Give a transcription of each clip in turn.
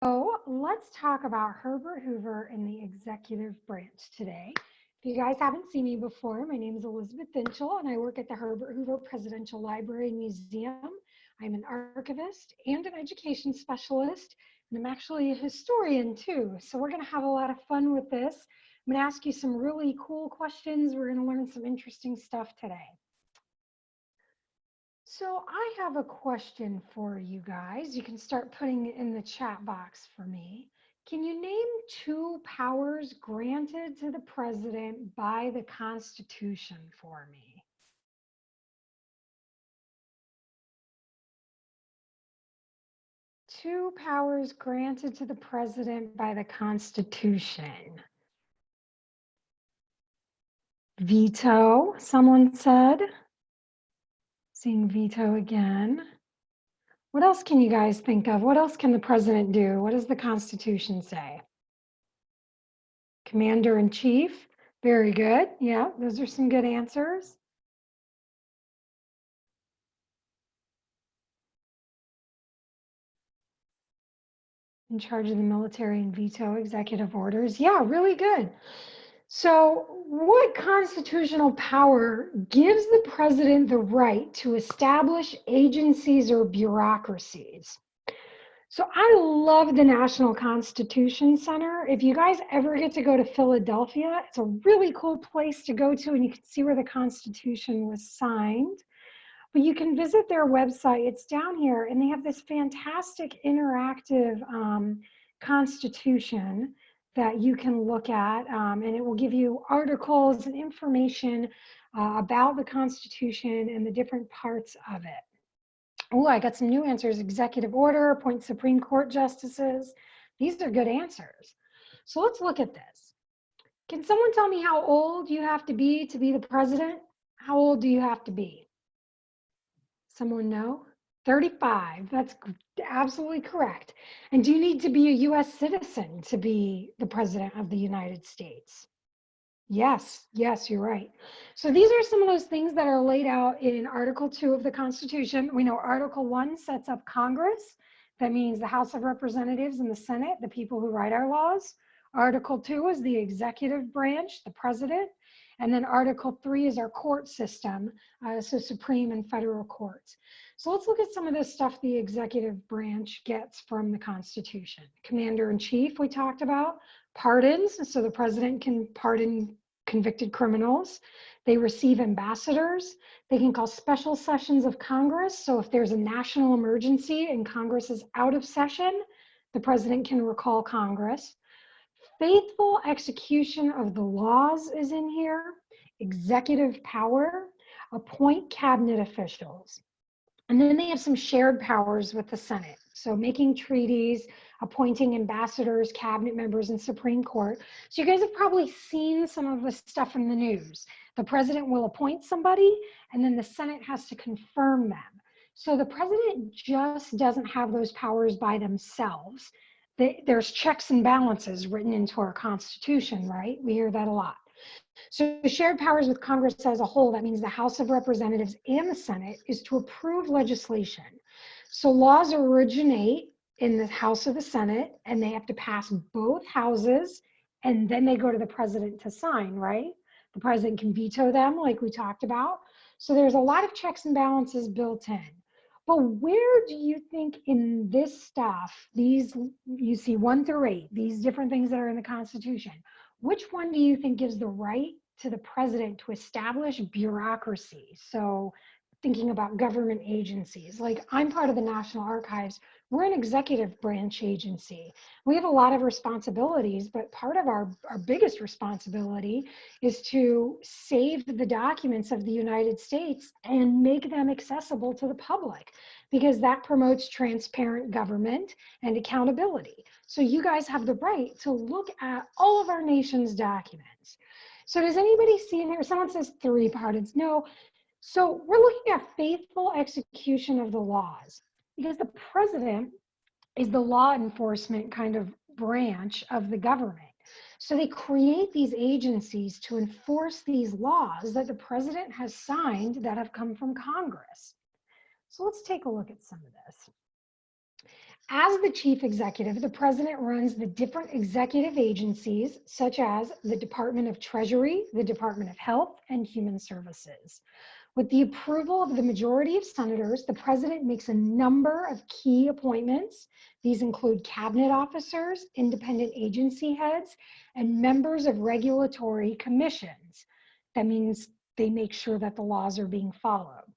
Let's talk about Herbert Hoover and the executive branch today. If you guys haven't seen me before, my name is Elizabeth Dinchel and I work at the Herbert Hoover Presidential Library and Museum. I'm an archivist and an education specialist, and I'm actually a historian too. So we're going to have a lot of fun with this. I'm going to ask you some really cool questions. We're going to learn some interesting stuff today. So I have a question for you guys. You can start putting it in the chat box for me. Can you name two powers granted to the president by the Constitution for me? Two powers granted to the president by the Constitution. Veto, someone said. Seeing veto again. What else can you guys think of? What else can the president do? What does the Constitution say? Commander-in-chief. Very good. Yeah, those are some good answers. In charge of the military and veto executive orders. Yeah, really good. So what constitutional power gives the president the right to establish agencies or bureaucracies? So I love the National Constitution Center. If you guys ever get to go to Philadelphia, it's a really cool place to go to, and you can see where the Constitution was signed. But you can visit their website. It's down here, and they have this fantastic interactive Constitution that you can look at, and it will give you articles and information about the Constitution and the different parts of it. Oh, I got some new answers. Executive order, appoint Supreme Court justices. These are good answers. So let's look at this. Can someone tell me how old you have to be the president? How old do you have to be? Someone know? 35. That's absolutely correct. And do you need to be a US citizen to be the president of the United States? Yes, you're right. So these are some of those things that are laid out in Article 2 of the Constitution. We know Article 1 sets up Congress. That means the House of Representatives and the Senate, the people who write our laws. Article 2 is the executive branch, the president. And then Article 3 is our court system, so Supreme and federal courts. So let's look at some of the stuff the executive branch gets from the Constitution. Commander-in-chief, we talked about. Pardons, so the president can pardon convicted criminals. They receive ambassadors. They can call special sessions of Congress. So if there's a national emergency and Congress is out of session, the president can recall Congress. Faithful execution of the laws is in here. Executive power, appoint cabinet officials. And then they have some shared powers with the Senate. So making treaties, appointing ambassadors, cabinet members, and Supreme Court. So you guys have probably seen some of this stuff in the news. The president will appoint somebody, and then the Senate has to confirm them. So the president just doesn't have those powers by themselves. There's checks and balances written into our Constitution, right? We hear that a lot. So shared powers with Congress as a whole, that means the House of Representatives and the Senate, is to approve legislation. So laws originate in the House of the Senate, and they have to pass both houses, and then they go to the president to sign, right? The president can veto them, like we talked about. So there's a lot of checks and balances built in. But where do you think in this stuff, these, you see 1 through 8, these different things that are in the Constitution, which one do you think gives the right to the president to establish bureaucracy? So thinking about government agencies, like I'm part of the National Archives. We're an executive branch agency. We have a lot of responsibilities, but part of our biggest responsibility is to save the documents of the United States and make them accessible to the public, because that promotes transparent government and accountability. So you guys have the right to look at all of our nation's documents. So does anybody see in here, someone says 3 pardons, no. So we're looking at faithful execution of the laws, because the president is the law enforcement kind of branch of the government. So they create these agencies to enforce these laws that the president has signed that have come from Congress. So let's take a look at some of this. As the chief executive, the president runs the different executive agencies, such as the Department of Treasury, the Department of Health and Human Services. With the approval of the majority of senators, the president makes a number of key appointments. These include cabinet officers, independent agency heads, and members of regulatory commissions. That means they make sure that the laws are being followed.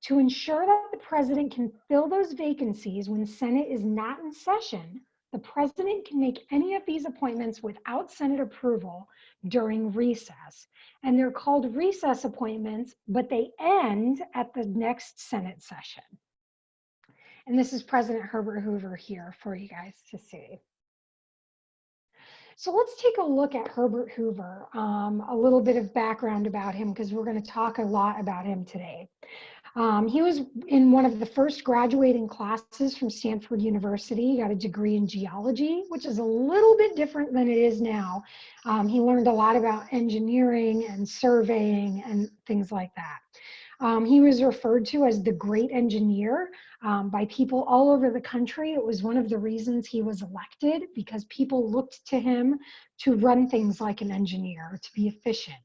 To ensure that the president can fill those vacancies when Senate is not in session, the president can make any of these appointments without Senate approval during recess. And they're called recess appointments, but they end at the next Senate session. And this is President Herbert Hoover here for you guys to see. So let's take a look at Herbert Hoover, a little bit of background about him, because we're going to talk a lot about him today. He was in one of the first graduating classes from Stanford University. He got a degree in geology, which is a little bit different than it is now. He learned a lot about engineering and surveying and things like that. He was referred to as the great engineer by people all over the country. It was one of the reasons he was elected, because people looked to him to run things like an engineer, to be efficient.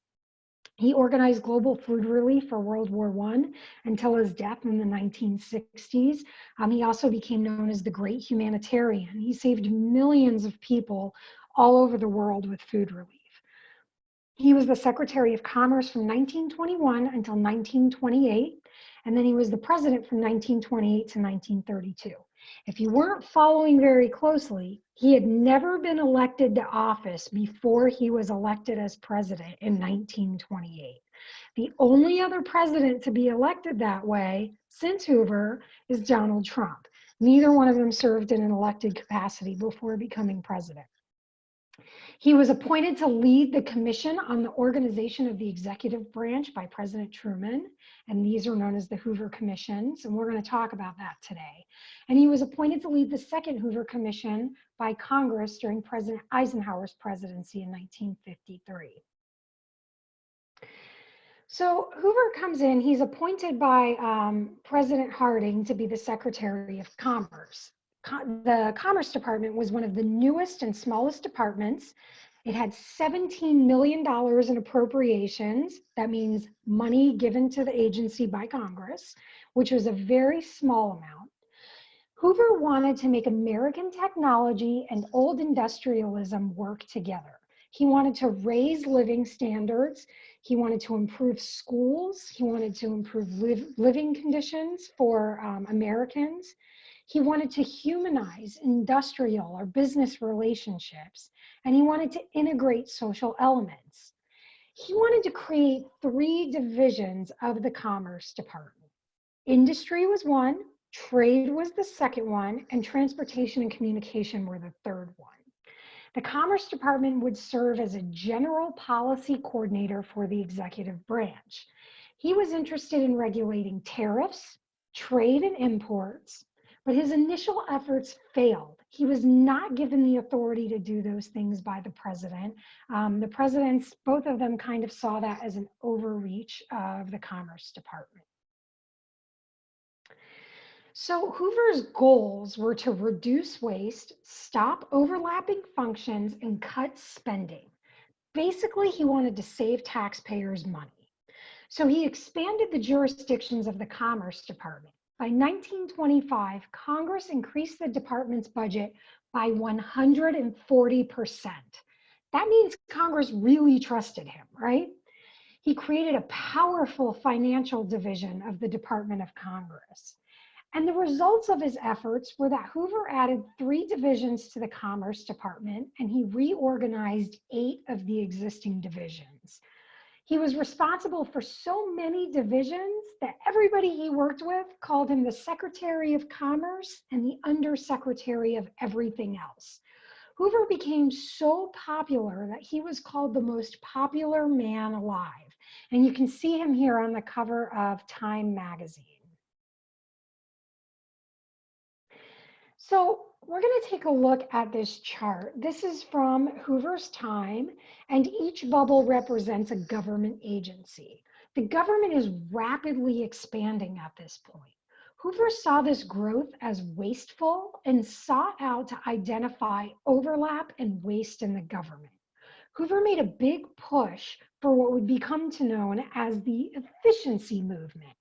He organized global food relief for World War I until his death in the 1960s. He also became known as the great humanitarian. He saved millions of people all over the world with food relief. He was the Secretary of Commerce from 1921 until 1928, and then he was the president from 1928 to 1932. If you weren't following very closely, he had never been elected to office before he was elected as president in 1928. The only other president to be elected that way since Hoover is Donald Trump. Neither one of them served in an elected capacity before becoming president. He was appointed to lead the Commission on the Organization of the Executive Branch by President Truman, and these are known as the Hoover Commissions, and we're going to talk about that today. And he was appointed to lead the second Hoover Commission by Congress during President Eisenhower's presidency in 1953. So Hoover comes in, he's appointed by President Harding to be the Secretary of Commerce. The Commerce Department was one of the newest and smallest departments. It had $17 million in appropriations. That means money given to the agency by Congress, which was a very small amount. Hoover wanted to make American technology and old industrialism work together. He wanted to raise living standards. He wanted to improve schools. He wanted to improve living conditions for Americans. He wanted to humanize industrial or business relationships, and he wanted to integrate social elements. He wanted to create 3 divisions of the Commerce Department. Industry was one, trade was the second one, and transportation and communication were the third one. The Commerce Department would serve as a general policy coordinator for the executive branch. He was interested in regulating tariffs, trade and imports, but his initial efforts failed. He was not given the authority to do those things by the president. The presidents, both of them kind of saw that as an overreach of the Commerce Department. So Hoover's goals were to reduce waste, stop overlapping functions, and cut spending. Basically, he wanted to save taxpayers money. So he expanded the jurisdictions of the Commerce Department. By 1925, Congress increased the department's budget by 140%. That means Congress really trusted him, right? He created a powerful financial division of the Department of Congress. And the results of his efforts were that Hoover added 3 divisions to the Commerce Department, and he reorganized 8 of the existing divisions. He was responsible for so many divisions that everybody he worked with called him the Secretary of Commerce and the Undersecretary of everything else. Hoover became so popular that he was called the most popular man alive. And you can see him here on the cover of Time magazine. So we're going to take a look at this chart. This is from Hoover's time, and each bubble represents a government agency. The government is rapidly expanding at this point. Hoover saw this growth as wasteful and sought out to identify overlap and waste in the government. Hoover made a big push for what would become known as the efficiency movement,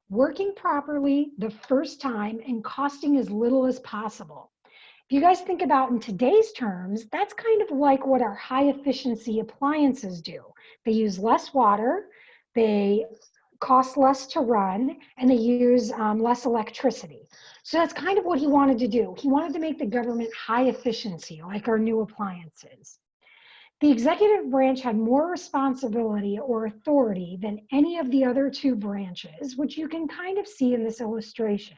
working properly the first time and costing as little as possible. If you guys think about in today's terms, that's kind of like what our high efficiency appliances do. They use less water, they cost less to run, and they use less electricity. So that's kind of what he wanted to do. He wanted to make the government high efficiency, like our new appliances. The executive branch had more responsibility or authority than any of the other two branches, which you can kind of see in this illustration.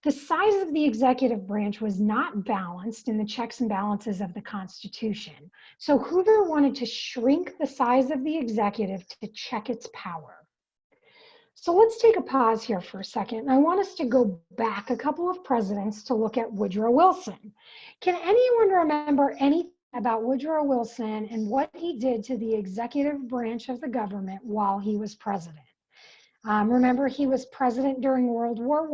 The size of the executive branch was not balanced in the checks and balances of the Constitution. So Hoover wanted to shrink the size of the executive to check its power. So let's take a pause here for a second. I want us to go back a couple of presidents to look at Woodrow Wilson. Can anyone remember anything about Woodrow Wilson and what he did to the executive branch of the government while he was president? Remember, he was president during World War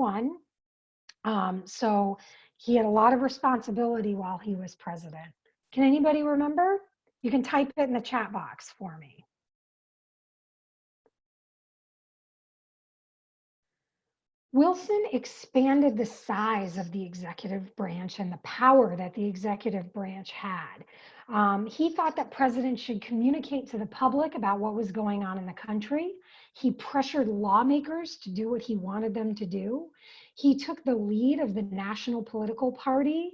I. So he had a lot of responsibility while he was president. Can anybody remember? You can type it in the chat box for me. Wilson expanded the size of the executive branch and the power that the executive branch had. He thought that presidents should communicate to the public about what was going on in the country. He pressured lawmakers to do what he wanted them to do. He took the lead of the national political party,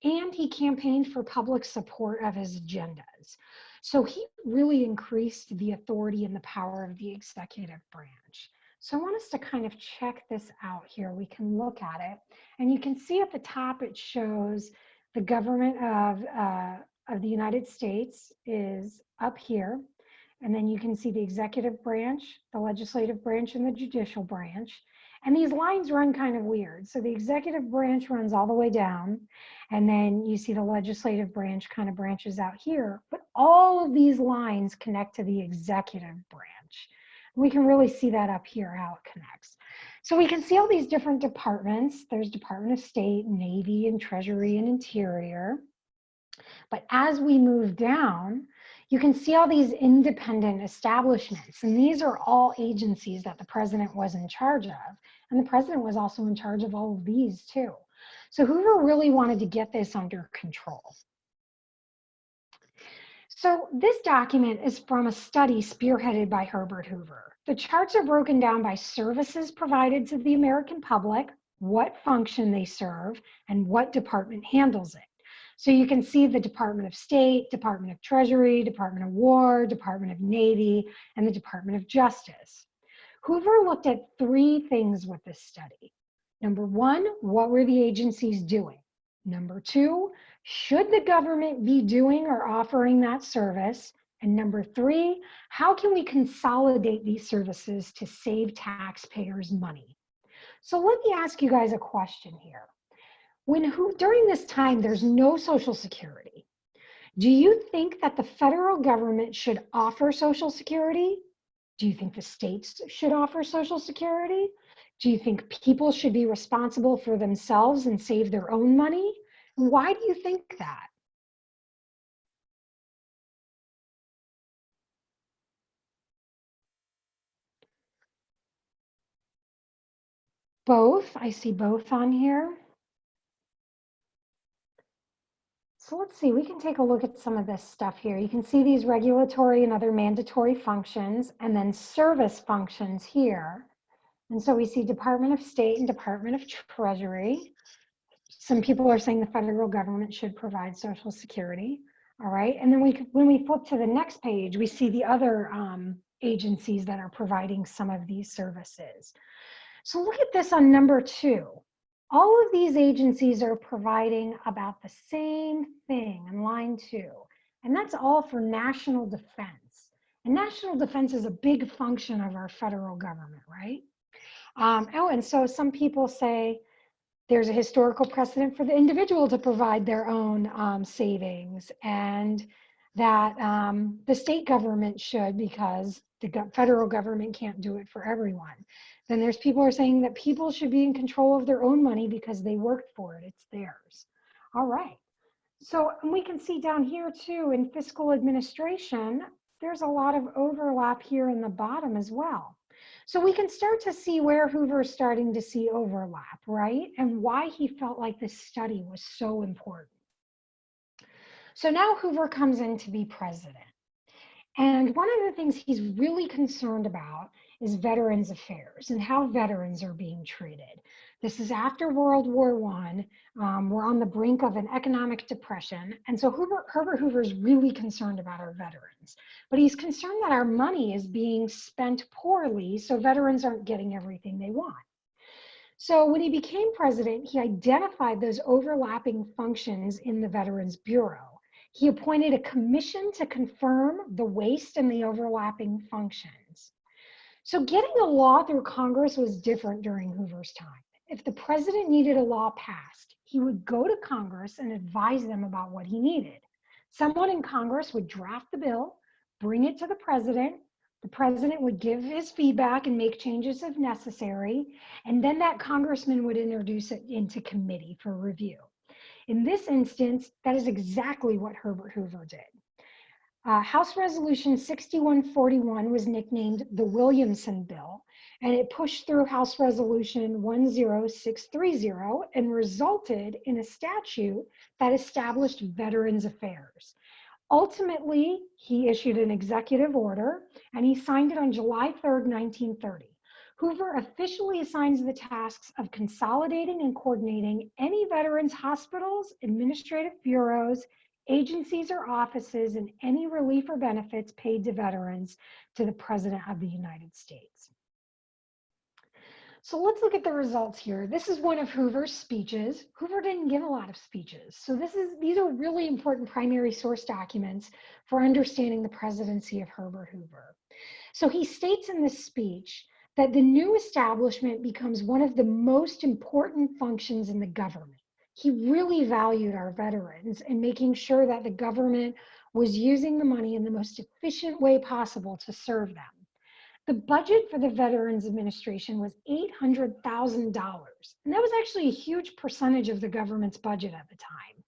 and he campaigned for public support of his agendas. So he really increased the authority and the power of the executive branch. So I want us to kind of check this out here. We can look at it, and you can see at the top it shows the government of the United States is up here, and then you can see the executive branch, the legislative branch, and the judicial branch. And these lines run kind of weird. So the executive branch runs all the way down, and then you see the legislative branch kind of branches out here, but all of these lines connect to the executive branch. We can really see that up here, how it connects. So we can see all these different departments. There's Department of State, Navy, and Treasury, and Interior. But as we move down, you can see all these independent establishments. And these are all agencies that the president was in charge of. And the president was also in charge of all of these too. So Hoover really wanted to get this under control. So this document is from a study spearheaded by Herbert Hoover. The charts are broken down by services provided to the American public, what function they serve, and what department handles it. So you can see the Department of State, Department of Treasury, Department of War, Department of Navy, and the Department of Justice. Hoover looked at three things with this study. Number one, what were the agencies doing? Number two, should the government be doing or offering that service? And number three, how can we consolidate these services to save taxpayers money? So let me ask you guys a question here. During this time, there's no Social Security. Do you think that the federal government should offer Social Security? Do you think the states should offer Social Security? Do you think people should be responsible for themselves and save their own money? Why do you think that? Both, I see both on here. So let's see, we can take a look at some of this stuff here. You can see these regulatory and other mandatory functions, and then service functions here. And so we see Department of State and Department of Treasury. Some people are saying the federal government should provide Social Security. All right, and then when we flip to the next page, we see the other agencies that are providing some of these services. So look at this on number 2. All of these agencies are providing about the same thing in line 2, and that's all for national defense. And national defense is a big function of our federal government, right? And so some people say there's a historical precedent for the individual to provide their own savings, and that the state government should, because the federal government can't do it for everyone. Then there's people who are saying that people should be in control of their own money because they worked for it, it's theirs. All right. So we can see down here too in fiscal administration, there's a lot of overlap here in the bottom as well. So we can start to see where Hoover's starting to see overlap, right? And why he felt like this study was so important. So now Hoover comes in to be president. And one of the things he's really concerned about is Veterans Affairs and how veterans are being treated. This is after World War I. We're on the brink of an economic depression. And so Herbert Hoover is really concerned about our veterans. But he's concerned that our money is being spent poorly, so veterans aren't getting everything they want. So when he became president, he identified those overlapping functions in the Veterans Bureau. He appointed a commission to confirm the waste and the overlapping functions. So getting a law through Congress was different during Hoover's time. If the president needed a law passed, he would go to Congress and advise them about what he needed. Someone in Congress would draft the bill, bring it to the president would give his feedback and make changes if necessary, and then that congressman would introduce it into committee for review. In this instance, that is exactly what Herbert Hoover did. House Resolution 6141 was nicknamed the Williamson Bill, and it pushed through House Resolution 10630 and resulted in a statute that established Veterans Affairs. Ultimately, he issued an executive order, and he signed it on July 3rd, 1930. Hoover officially assigns the tasks of consolidating and coordinating any veterans' hospitals, administrative bureaus, agencies or offices, and any relief or benefits paid to veterans to the President of the United States. So let's look at the results here. This is one of Hoover's speeches. Hoover didn't give a lot of speeches. So these are really important primary source documents for understanding the presidency of Herbert Hoover. So he states in this speech that the new establishment becomes one of the most important functions in the government. He really valued our veterans and making sure that the government was using the money in the most efficient way possible to serve them. The budget for the Veterans Administration was $800,000, and that was actually a huge percentage of the government's budget at the time.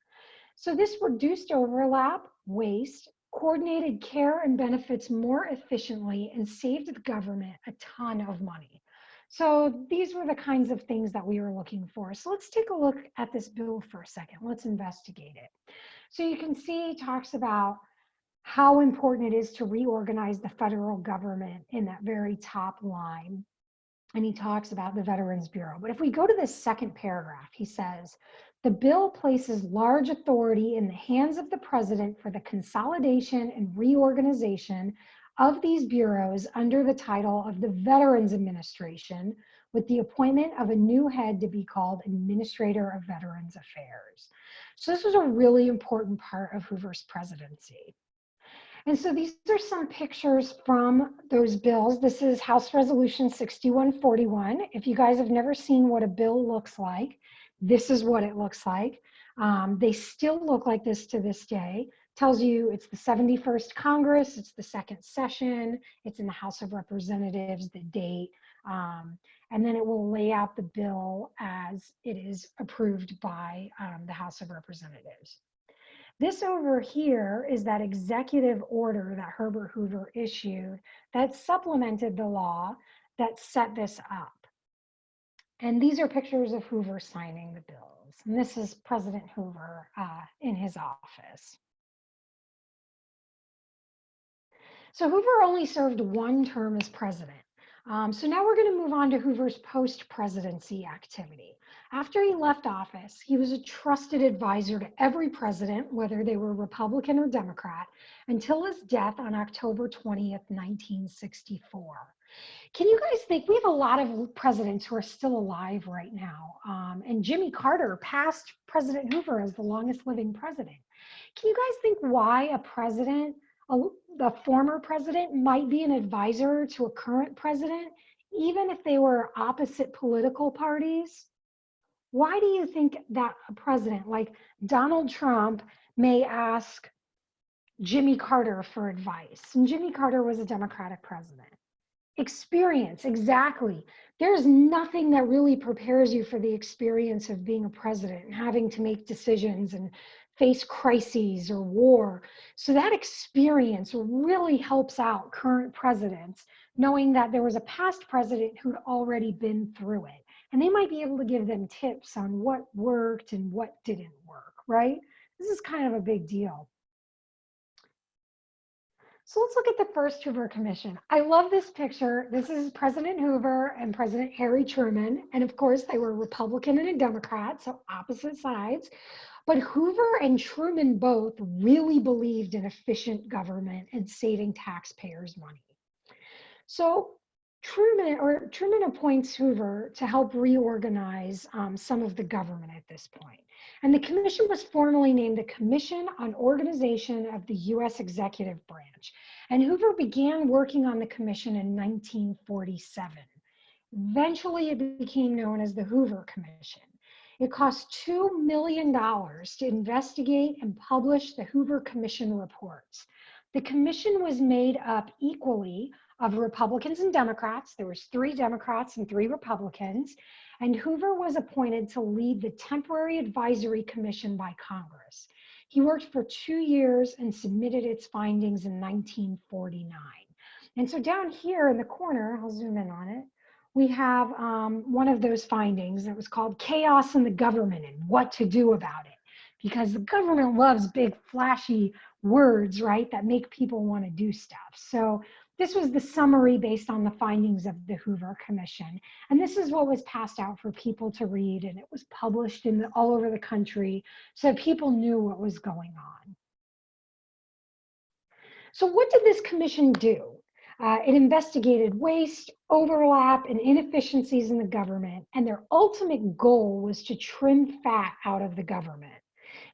So this reduced overlap, waste, coordinated care and benefits more efficiently, and saved the government a ton of money. So these were the kinds of things that we were looking for. So let's take a look at this bill for a second. Let's investigate it. So you can see it talks about how important it is to reorganize the federal government in that very top line. And he talks about the Veterans Bureau. But if we go to this second paragraph, he says, the bill places large authority in the hands of the president for the consolidation and reorganization of these bureaus under the title of the Veterans Administration, with the appointment of a new head to be called Administrator of Veterans Affairs. So this was a really important part of Hoover's presidency. And so these are some pictures from those bills. This is House Resolution 6141. If you guys have never seen what a bill looks like, this is what it looks like. They still look like this to this day. Tells you it's the 71st Congress, it's the second session, it's in the House of Representatives, the date, and then it will lay out the bill as it is approved by the House of Representatives. This over here is that executive order that Herbert Hoover issued that supplemented the law that set this up. And these are pictures of Hoover signing the bills. And this is President Hoover in his office. So Hoover only served one term as president. So now we're going to move on to Hoover's post-presidency activity. After he left office, he was a trusted advisor to every president, whether they were Republican or Democrat, until his death on October 20th, 1964. Can you guys think, we have a lot of presidents who are still alive right now, and Jimmy Carter passed President Hoover as the longest living president. Can you guys think why a president, the former president, might be an advisor to a current president, even if they were opposite political parties? Why do you think that a president like Donald Trump may ask Jimmy Carter for advice. And Jimmy Carter was a Democratic president. Experience, exactly. There's nothing that really prepares you for the experience of being a president and having to make decisions and face crises or war. So that experience really helps out current presidents, knowing that there was a past president who'd already been through it. And they might be able to give them tips on what worked and what didn't work, right? This is kind of a big deal. So let's look at the first Hoover Commission. I love this picture. This is President Hoover and President Harry Truman. And of course, they were Republican and a Democrat, so opposite sides. But Hoover and Truman both really believed in efficient government and saving taxpayers' money. So Truman appoints Hoover to help reorganize some of the government at this point. And the commission was formally named the Commission on Organization of the U.S. Executive Branch. And Hoover began working on the commission in 1947. Eventually, it became known as the Hoover Commission. It cost $2 million to investigate and publish the Hoover Commission reports. The commission was made up equally of Republicans and Democrats. There was 3 Democrats and 3 Republicans. And Hoover was appointed to lead the temporary advisory commission by Congress. He worked for 2 years and submitted its findings in 1949. And so down here in the corner, I'll zoom in on it, we have one of those findings that was called Chaos in the Government and What to Do About It. Because the government loves big flashy words, right, that make people want to do stuff. So this was the summary based on the findings of the Hoover Commission. And this is what was passed out for people to read, and it was published all over the country so that people knew what was going on. So what did this commission do? It investigated waste, overlap, and inefficiencies in the government, and their ultimate goal was to trim fat out of the government.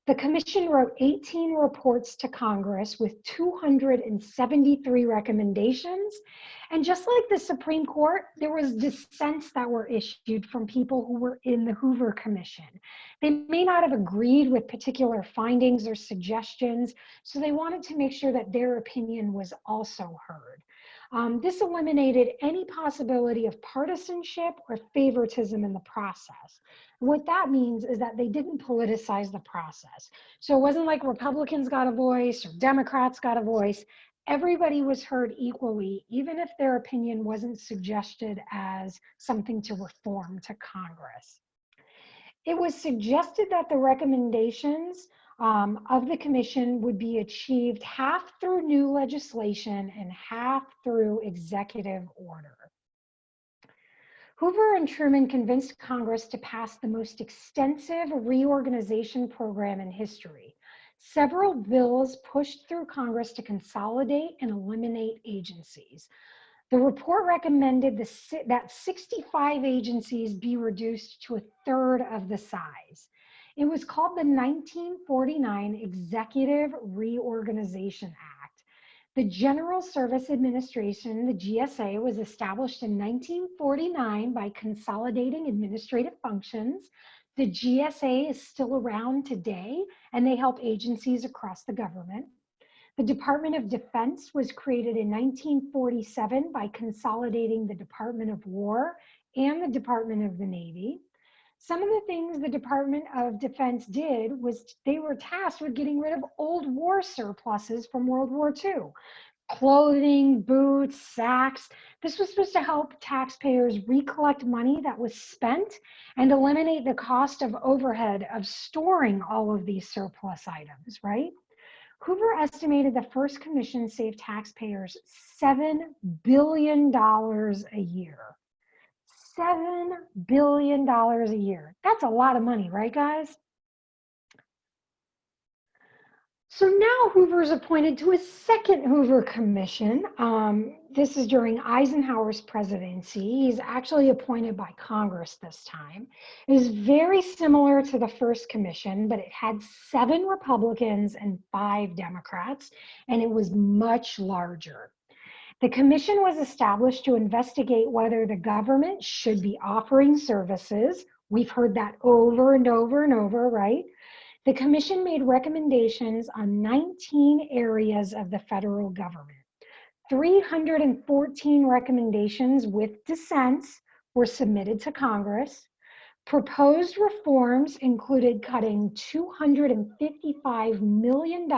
The commission wrote 18 reports to Congress with 273 recommendations. And just like the Supreme Court, there was dissents that were issued from people who were in the Hoover Commission. They may not have agreed with particular findings or suggestions, so they wanted to make sure that their opinion was also heard. This eliminated any possibility of partisanship or favoritism in the process. What that means is that they didn't politicize the process. So it wasn't like Republicans got a voice or Democrats got a voice. Everybody was heard equally, even if their opinion wasn't suggested as something to reform to Congress. It was suggested that the recommendations of the commission would be achieved half through new legislation and half through executive order. Hoover and Truman convinced Congress to pass the most extensive reorganization program in history. Several bills pushed through Congress to consolidate and eliminate agencies. The report recommended that 65 agencies be reduced to 1/3 of the size. It was called the 1949 Executive Reorganization Act. The General Service Administration, the GSA, was established in 1949 by consolidating administrative functions. The GSA is still around today, and they help agencies across the government. The Department of Defense was created in 1947 by consolidating the Department of War and the Department of the Navy. Some of the things the Department of Defense did was they were tasked with getting rid of old war surpluses from World War II. Clothing, boots, sacks. This was supposed to help taxpayers recollect money that was spent and eliminate the cost of overhead of storing all of these surplus items, right? Hoover estimated the first commission saved taxpayers $7 billion a year. $7 billion a year. That's a lot of money, right, guys? So now Hoover's appointed to a second Hoover Commission. This is during Eisenhower's presidency. He's actually appointed by Congress this time. It is very similar to the first commission, but it had 7 Republicans and 5 Democrats, and it was much larger. The commission was established to investigate whether the government should be offering services. We've heard that over and over and over, right? The commission made recommendations on 19 areas of the federal government. 314 recommendations with dissents were submitted to Congress. Proposed reforms included cutting $255 million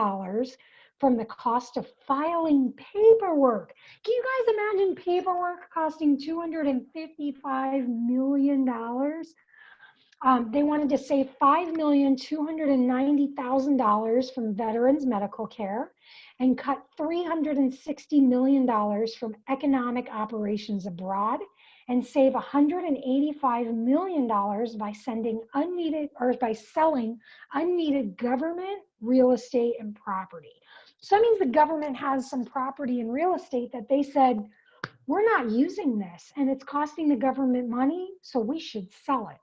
from the cost of filing paperwork. Can you guys imagine paperwork costing $255 million? They wanted to save $5,290,000 from veterans' medical care and cut $360 million from economic operations abroad and save $185 million by selling unneeded government, real estate, and property. So that means the government has some property and real estate that they said, we're not using this and it's costing the government money, so we should sell it.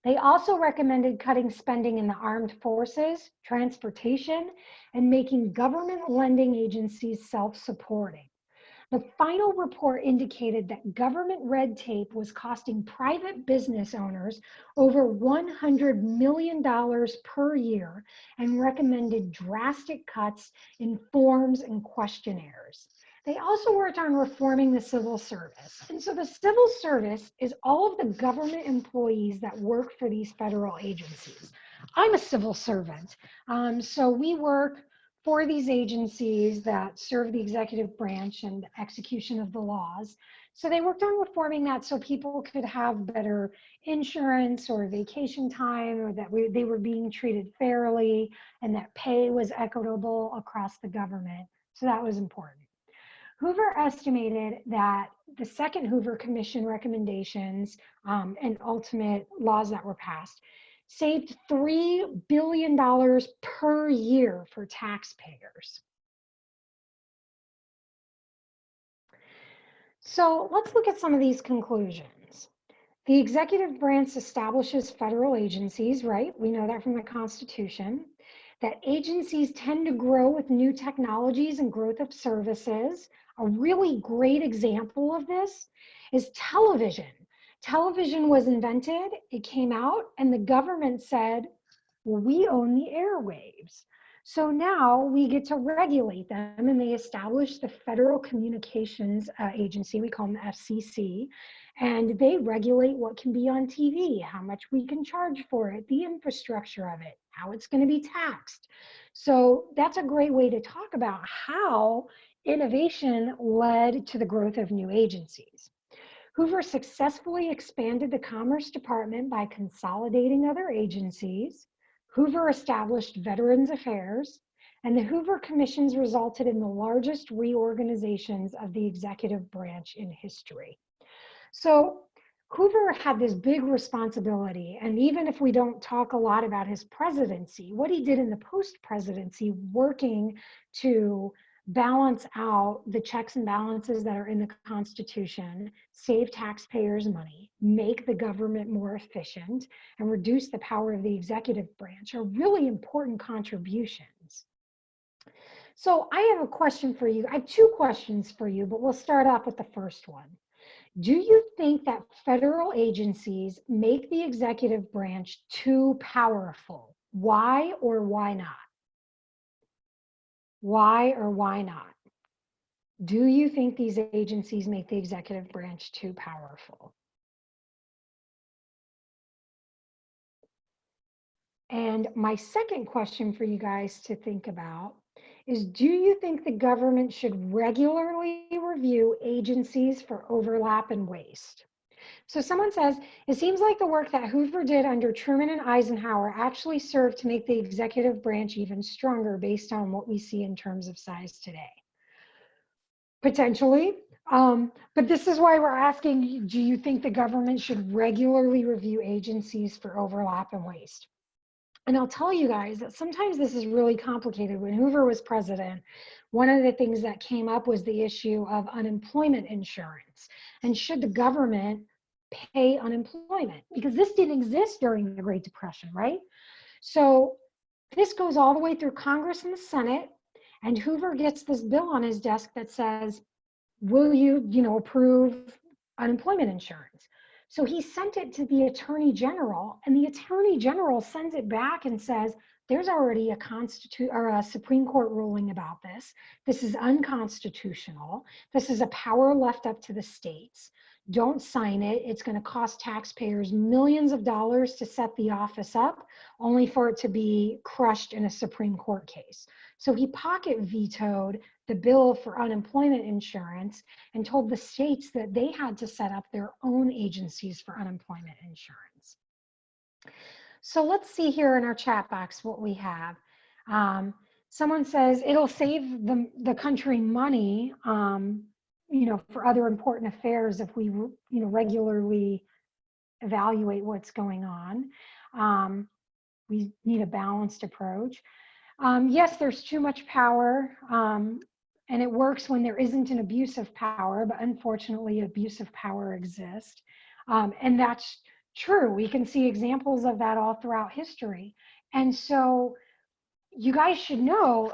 They also recommended cutting spending in the armed forces, transportation, and making government lending agencies self-supporting. The final report indicated that government red tape was costing private business owners over $100 million per year and recommended drastic cuts in forms and questionnaires. They also worked on reforming the civil service. And so the civil service is all of the government employees that work for these federal agencies. I'm a civil servant, so we work for these agencies that serve the executive branch and execution of the laws. So they worked on reforming that so people could have better insurance or vacation time, or that they were being treated fairly and that pay was equitable across the government. So that was important. Hoover estimated that the second Hoover Commission recommendations and ultimate laws that were passed saved $3 billion per year for taxpayers. So let's look at some of these conclusions. The executive branch establishes federal agencies, right? We know that from the Constitution. That agencies tend to grow with new technologies and growth of services. A really great example of this is television. Television was invented, it came out, and the government said, well, we own the airwaves. So now we get to regulate them, and they established the Federal Communications Agency, we call them the FCC, and they regulate what can be on TV, how much we can charge for it, the infrastructure of it, how it's going to be taxed. So that's a great way to talk about how innovation led to the growth of new agencies. Hoover successfully expanded the Commerce Department by consolidating other agencies. Hoover established Veterans Affairs, and the Hoover Commissions resulted in the largest reorganizations of the executive branch in history. So Hoover had this big responsibility, and even if we don't talk a lot about his presidency, what he did in the post-presidency, working to balance out the checks and balances that are in the Constitution, save taxpayers money, make the government more efficient, and reduce the power of the executive branch are really important contributions. So I have a question for you. I have two questions for you, but we'll start off with the first one. Do you think that federal agencies make the executive branch too powerful? Why or why not? Why or why not? Do you think these agencies make the executive branch too powerful? And my second question for you guys to think about is, do you think the government should regularly review agencies for overlap and waste? So someone says, it seems like the work that Hoover did under Truman and Eisenhower actually served to make the executive branch even stronger based on what we see in terms of size today. Potentially, but this is why we're asking, do you think the government should regularly review agencies for overlap and waste? And I'll tell you guys that sometimes this is really complicated. When Hoover was president, one of the things that came up was the issue of unemployment insurance. And should the government pay unemployment? Because this didn't exist during the Great Depression, right? So this goes all the way through Congress and the Senate, and Hoover gets this bill on his desk that says, will you approve unemployment insurance? So he sent it to the Attorney General, and the Attorney General sends it back and says, there's already a Supreme Court ruling about this. This is unconstitutional. This is a power left up to the states. Don't sign it. It's going to cost taxpayers millions of dollars to set the office up, only for it to be crushed in a Supreme Court case. So he pocket vetoed the bill for unemployment insurance and told the states that they had to set up their own agencies for unemployment insurance. So let's see here in our chat box what we have. Someone says it'll save the country money, for other important affairs if we, regularly evaluate what's going on. We need a balanced approach. Yes, there's too much power, and it works when there isn't an abuse of power, but unfortunately, abuse of power exists. And that's true. We can see examples of that all throughout history. And so you guys should know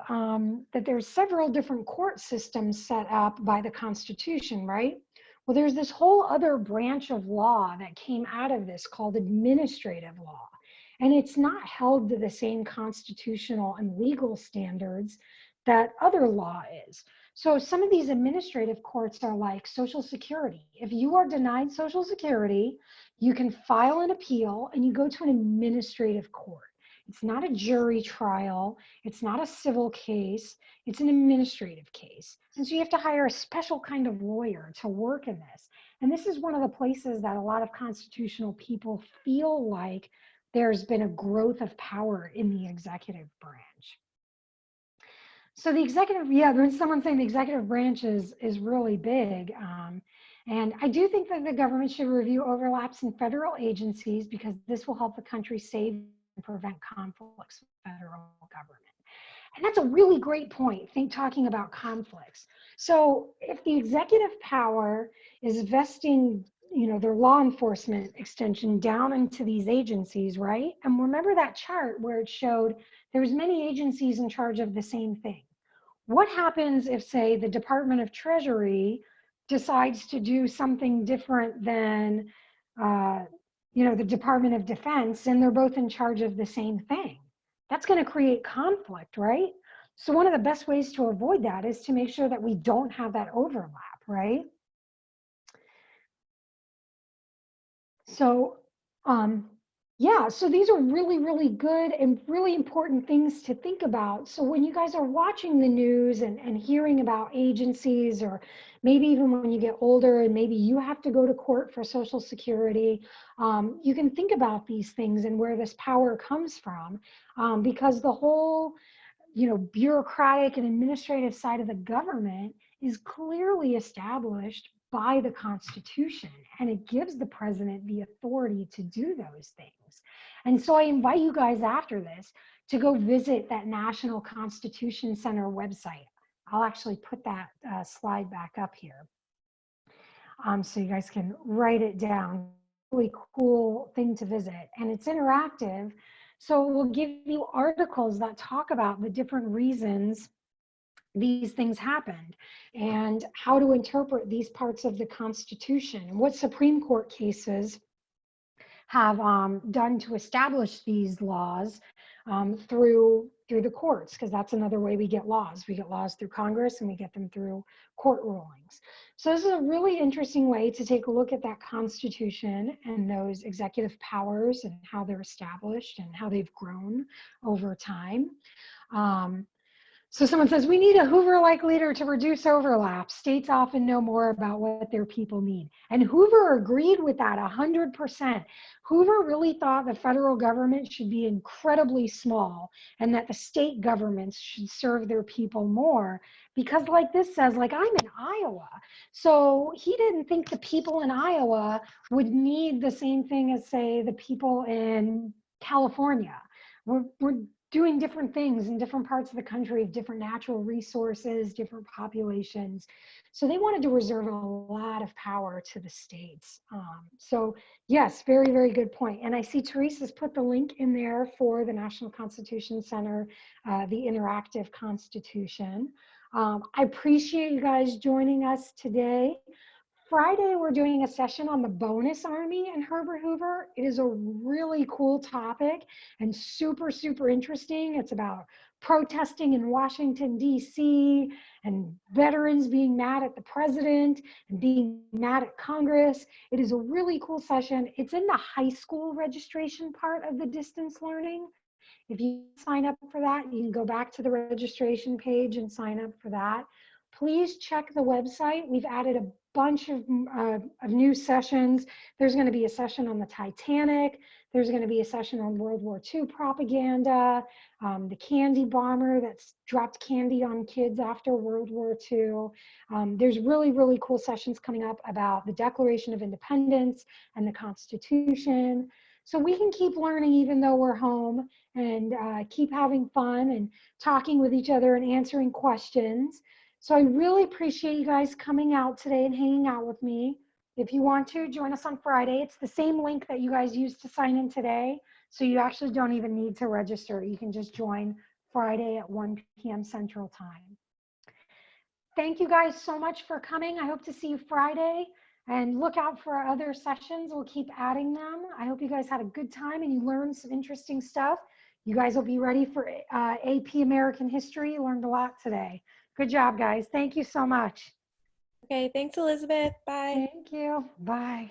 that there's several different court systems set up by the Constitution, right? Well, there's this whole other branch of law that came out of this called administrative law. And it's not held to the same constitutional and legal standards that other law is. So some of these administrative courts are like Social Security. If you are denied Social Security, you can file an appeal and you go to an administrative court. It's not a jury trial. It's not a civil case. It's an administrative case. And so you have to hire a special kind of lawyer to work in this. And this is one of the places that a lot of constitutional people feel like there's been a growth of power in the executive branch. So the executive, there's someone saying the executive branch is really big. And I do think that the government should review overlaps in federal agencies because this will help the country save and prevent conflicts with federal government. And that's a really great point, talking about conflicts. So if the executive power is vesting, their law enforcement extension down into these agencies, right? And remember that chart where it showed there's many agencies in charge of the same thing. What happens if, say, the Department of Treasury decides to do something different than, the Department of Defense, and they're both in charge of the same thing? That's going to create conflict, right? So one of the best ways to avoid that is to make sure that we don't have that overlap, right? So, so these are really, really good and really important things to think about. So when you guys are watching the news and hearing about agencies, or maybe even when you get older and maybe you have to go to court for Social Security, you can think about these things and where this power comes from, because the whole, bureaucratic and administrative side of the government is clearly established by the Constitution, and it gives the president the authority to do those things. And so I invite you guys after this to go visit that National Constitution Center website. I'll actually put that slide back up here so you guys can write it down. Really cool thing to visit, and it's interactive. So we'll give you articles that talk about the different reasons these things happened and how to interpret these parts of the Constitution and what Supreme Court cases have done to establish these laws through the courts, because that's another way we get laws. We get laws through Congress and we get them through court rulings. So this is a really interesting way to take a look at that Constitution and those executive powers and how they're established and how they've grown over time. So someone says, we need a Hoover-like leader to reduce overlap. States often know more about what their people need. And Hoover agreed with that 100%. Hoover really thought the federal government should be incredibly small and that the state governments should serve their people more, because like this says, like, I'm in Iowa. So he didn't think the people in Iowa would need the same thing as, say, the people in California. We're doing different things in different parts of the country, different natural resources, different populations. So they wanted to reserve a lot of power to the states. So yes, very, very good point. And I see Teresa's put the link in there for the National Constitution Center, the interactive Constitution. I appreciate you guys joining us today. Friday, we're doing a session on the bonus army and Herbert Hoover. It is a really cool topic and super, super interesting. It's about protesting in Washington, D.C., and veterans being mad at the president and being mad at Congress. It is a really cool session. It's in the high school registration part of the distance learning. If you sign up for that, you can go back to the registration page and sign up for that. Please check the website. We've added a bunch of new sessions. There's going to be a session on the Titanic. There's going to be a session on World War II propaganda, the candy bomber that's dropped candy on kids after World War II. There's really, really cool sessions coming up about the Declaration of Independence and the Constitution. So we can keep learning even though we're home, and keep having fun and talking with each other and answering questions. So I really appreciate you guys coming out today and hanging out with me. If you want to, join us on Friday. It's the same link that you guys used to sign in today. So you actually don't even need to register. You can just join Friday at 1 p.m. Central Time. Thank you guys so much for coming. I hope to see you Friday, and look out for our other sessions. We'll keep adding them. I hope you guys had a good time and you learned some interesting stuff. You guys will be ready for AP American History. You learned a lot today. Good job, guys. Thank you so much. Okay, thanks, Elizabeth. Bye. Thank you. Bye.